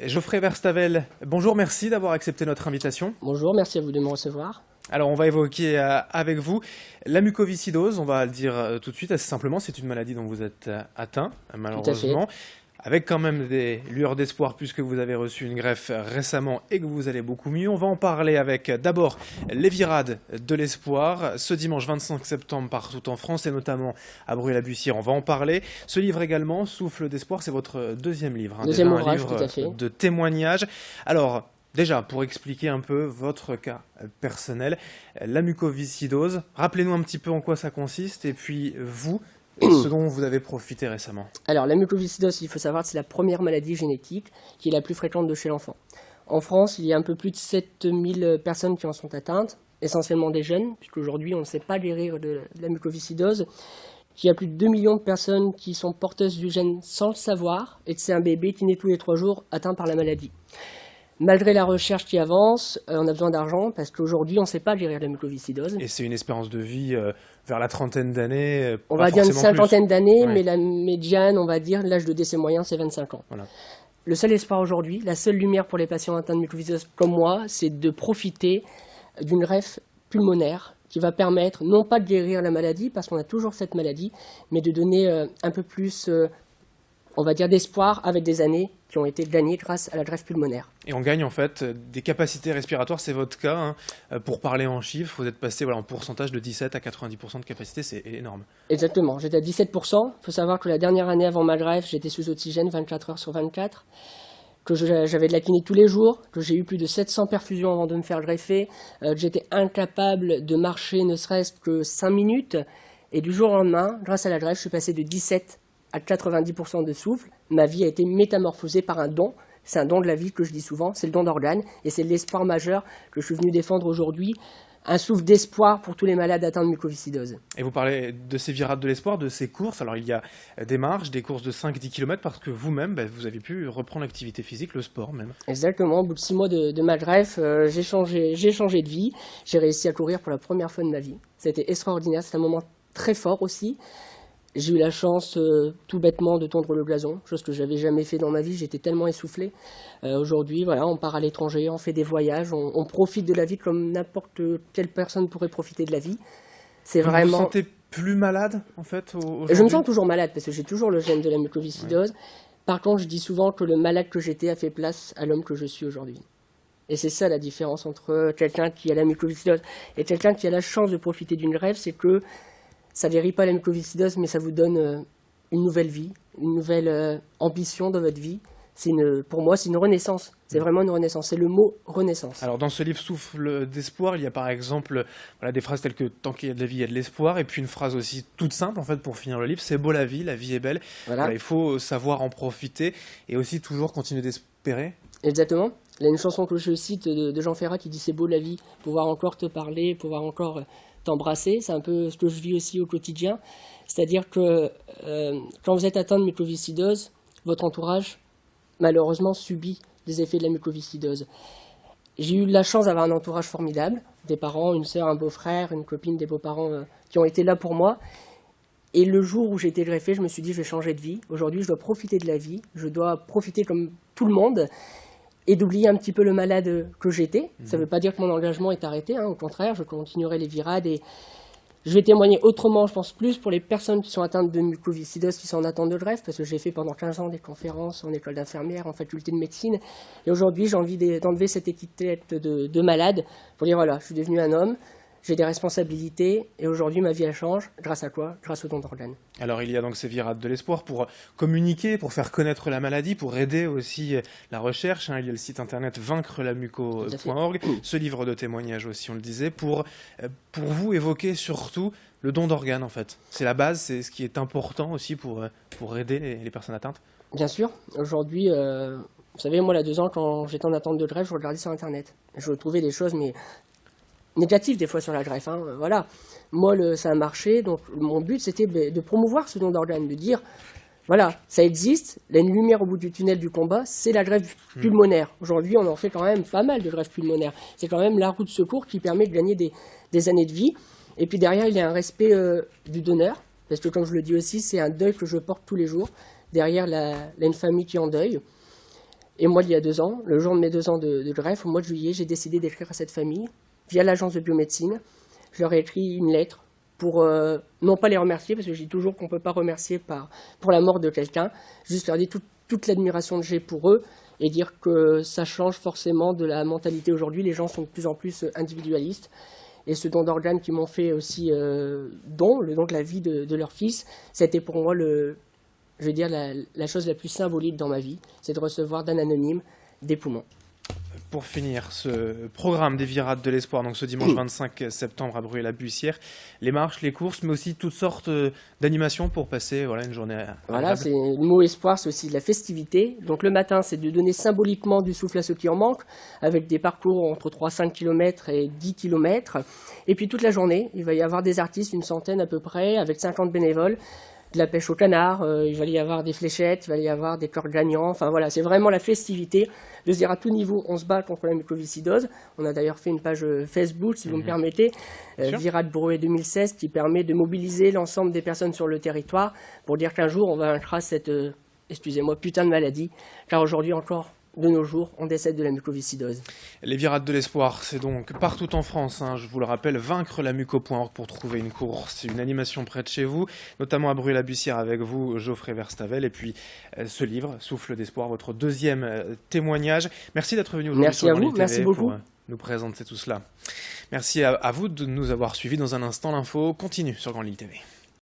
Geoffrey Verstavel, bonjour, merci d'avoir accepté notre invitation. Bonjour, merci à vous de me recevoir. Alors on va évoquer avec vous la mucoviscidose, on va le dire tout de suite assez simplement, c'est une maladie dont vous êtes atteint malheureusement, avec quand même des lueurs d'espoir puisque vous avez reçu une greffe récemment et que vous allez beaucoup mieux. On va en parler avec d'abord les virades de l'espoir, ce dimanche 25 septembre partout en France et notamment à Brûle-à-Bussière, on va en parler. Ce livre également, Souffle d'espoir, c'est votre deuxième livre, deuxième déjà ouvrage, un livre tout à fait. de témoignages. Alors, déjà, pour expliquer un peu votre cas personnel, la mucoviscidose, rappelez-nous un petit peu en quoi ça consiste et puis vous, ce dont vous avez profité récemment. Alors, la mucoviscidose, il faut savoir que c'est la première maladie génétique qui est la plus fréquente de chez l'enfant. En France, il y a un peu plus de 7000 personnes qui en sont atteintes, essentiellement des jeunes, puisqu'aujourd'hui, on ne sait pas guérir de la mucoviscidose. Il y a plus de 2 millions de personnes qui sont porteuses du gène sans le savoir, et que c'est un bébé qui naît tous les 3 jours atteint par la maladie. Malgré la recherche qui avance, on a besoin d'argent parce qu'aujourd'hui, on ne sait pas guérir la mucoviscidose. Et c'est une espérance de vie vers la trentaine d'années. On va dire une cinquantaine d'années, oui. Mais la médiane, on va dire, l'âge de décès moyen, c'est 25 ans. Voilà. Le seul espoir aujourd'hui, la seule lumière pour les patients atteints de mucoviscidose comme moi, c'est de profiter d'une greffe pulmonaire qui va permettre, non pas de guérir la maladie, parce qu'on a toujours cette maladie, mais de donner un peu plus, on va dire, d'espoir avec des années qui ont été gagnées grâce à la greffe pulmonaire. Et on gagne en fait des capacités respiratoires, c'est votre cas. Pour parler en chiffres, vous êtes passé en pourcentage de 17 à 90% de capacité, c'est énorme. Exactement, j'étais à 17%. Il faut savoir que la dernière année avant ma greffe, j'étais sous oxygène 24 heures sur 24, que j'avais de la kiné tous les jours, que j'ai eu plus de 700 perfusions avant de me faire greffer, que j'étais incapable de marcher ne serait-ce que 5 minutes. Et du jour au lendemain, grâce à la greffe, je suis passé de 17 à 90% de souffle. Ma vie a été métamorphosée par un don. C'est un don de la vie que je dis souvent, c'est le don d'organes. Et c'est l'espoir majeur que je suis venu défendre aujourd'hui. Un souffle d'espoir pour tous les malades atteints de mucoviscidose. Et vous parlez de ces virades de l'espoir, de ces courses. Alors il y a des marches, des courses de 5-10 km parce que vous-même, vous avez pu reprendre l'activité physique, le sport même. Exactement, au bout de 6 mois de ma greffe, j'ai changé de vie. J'ai réussi à courir pour la première fois de ma vie. C'était extraordinaire, c'est un moment très fort aussi. J'ai eu la chance, tout bêtement, de tondre le gazon, chose que j'avais jamais fait dans ma vie, j'étais tellement essoufflé. Aujourd'hui, voilà, on part à l'étranger, on fait des voyages, on profite de la vie comme n'importe quelle personne pourrait profiter de la vie. C'est vous vraiment... Vous vous sentez plus malade, en fait, aujourd'hui ? Je me sens toujours malade, parce que j'ai toujours le gène de la mucoviscidose. Ouais. Par contre, je dis souvent que le malade que j'étais a fait place à l'homme que je suis aujourd'hui. Et c'est ça la différence entre quelqu'un qui a la mucoviscidose et quelqu'un qui a la chance de profiter d'une greffe, c'est que ça ne guérit pas la mucoviscidose, mais ça vous donne une nouvelle vie, une nouvelle ambition dans votre vie. Pour moi, c'est une renaissance. C'est vraiment une renaissance. C'est le mot renaissance. Alors, dans ce livre Souffle d'espoir, il y a par exemple des phrases telles que « Tant qu'il y a de la vie, il y a de l'espoir ». Et puis une phrase aussi toute simple, en fait, pour finir le livre. « C'est beau la vie est belle ». Voilà, il faut savoir en profiter et aussi toujours continuer d'espérer. Exactement. Il y a une chanson que je cite de Jean Ferrat qui dit « C'est beau la vie, pouvoir encore te parler, pouvoir encore... t'embrasser », c'est un peu ce que je vis aussi au quotidien. C'est-à-dire que quand vous êtes atteint de mucoviscidose, votre entourage, malheureusement, subit les effets de la mucoviscidose. J'ai eu la chance d'avoir un entourage formidable, des parents, une sœur, un beau-frère, une copine, des beaux-parents qui ont été là pour moi. Et le jour où j'ai été greffé, je me suis dit, je vais changer de vie. Aujourd'hui, je dois profiter de la vie, je dois profiter comme tout le monde, et d'oublier un petit peu le malade que j'étais. Ça ne veut pas dire que mon engagement est arrêté, au contraire, je continuerai les virades et je vais témoigner autrement, je pense plus pour les personnes qui sont atteintes de mucoviscidose, qui sont en attente de greffe, parce que j'ai fait pendant 15 ans des conférences en école d'infirmière, en faculté de médecine, et aujourd'hui j'ai envie d'enlever cette étiquette de malade, pour dire voilà, je suis devenu un homme, j'ai des responsabilités, et aujourd'hui ma vie elle change, grâce à quoi ? Grâce au don d'organes. Alors il y a donc ces virades de l'espoir pour communiquer, pour faire connaître la maladie, pour aider aussi la recherche. Il y a le site internet vaincrelamuco.org, ce livre de témoignages aussi, on le disait, pour vous évoquer surtout le don d'organes en fait. C'est la base, c'est ce qui est important aussi pour aider les personnes atteintes. Bien sûr, aujourd'hui, vous savez, moi, il y a 2 ans, quand j'étais en attente de greffe, je regardais sur internet. Je trouvais des choses, mais négatif des fois sur la greffe, voilà. Moi, ça a marché, donc mon but c'était de promouvoir ce don d'organes, de dire, voilà, ça existe, il y a une lumière au bout du tunnel du combat, c'est la greffe pulmonaire. Aujourd'hui, on en fait quand même pas mal de greffes pulmonaires. C'est quand même la roue de secours qui permet de gagner des années de vie. Et puis derrière, il y a un respect du donneur, parce que comme je le dis aussi, c'est un deuil que je porte tous les jours. Derrière, il y a une famille qui est en deuil. Et moi, il y a 2 ans, le jour de mes 2 ans de greffe, au mois de juillet, j'ai décidé d'écrire à cette famille, via l'agence de biomédecine. Je leur ai écrit une lettre pour, non pas les remercier, parce que je dis toujours qu'on ne peut pas remercier pour la mort de quelqu'un, juste leur dire toute l'admiration que j'ai pour eux, et dire que ça change forcément de la mentalité aujourd'hui. Les gens sont de plus en plus individualistes. Et ce don d'organes qu'ils m'ont fait aussi le don de la vie de leur fils, c'était pour moi je veux dire, la chose la plus symbolique dans ma vie, c'est de recevoir d'un anonyme des poumons. Pour finir, ce programme des Virades de l'Espoir, donc ce dimanche 25 septembre à Bruay-la-Buissière, les marches, les courses, mais aussi toutes sortes d'animations pour passer une journée agréable. Voilà, le mot espoir, c'est aussi de la festivité. Donc le matin, c'est de donner symboliquement du souffle à ceux qui en manquent, avec des parcours entre 3-5 km et 10 km. Et puis toute la journée, il va y avoir des artistes, une centaine à peu près, avec 50 bénévoles, de la pêche au canard, il va y avoir des fléchettes, il va y avoir des cœurs gagnants, enfin voilà, c'est vraiment la festivité, de se dire à tout niveau, on se bat contre la mucoviscidose. On a d'ailleurs fait une page Facebook, si vous me permettez, Virade Bruay 2016, qui permet de mobiliser l'ensemble des personnes sur le territoire pour dire qu'un jour, on vaincra cette, excusez-moi, putain de maladie, car aujourd'hui encore, de nos jours, on décède de la mucoviscidose. Les Virades de l'Espoir, c'est donc partout en France, je vous le rappelle, vaincrelamuco.org pour trouver une course, une animation près de chez vous, notamment à Bruay-la-Buissière avec vous, Geoffrey Verstavel, et puis ce livre, Souffle d'Espoir, votre deuxième témoignage. Merci d'être venu aujourd'hui sur Grand Lille TV. Merci beaucoup. Pour nous présenter tout cela. Merci à vous de nous avoir suivis. Dans un instant, l'info continue sur Grand Lille TV.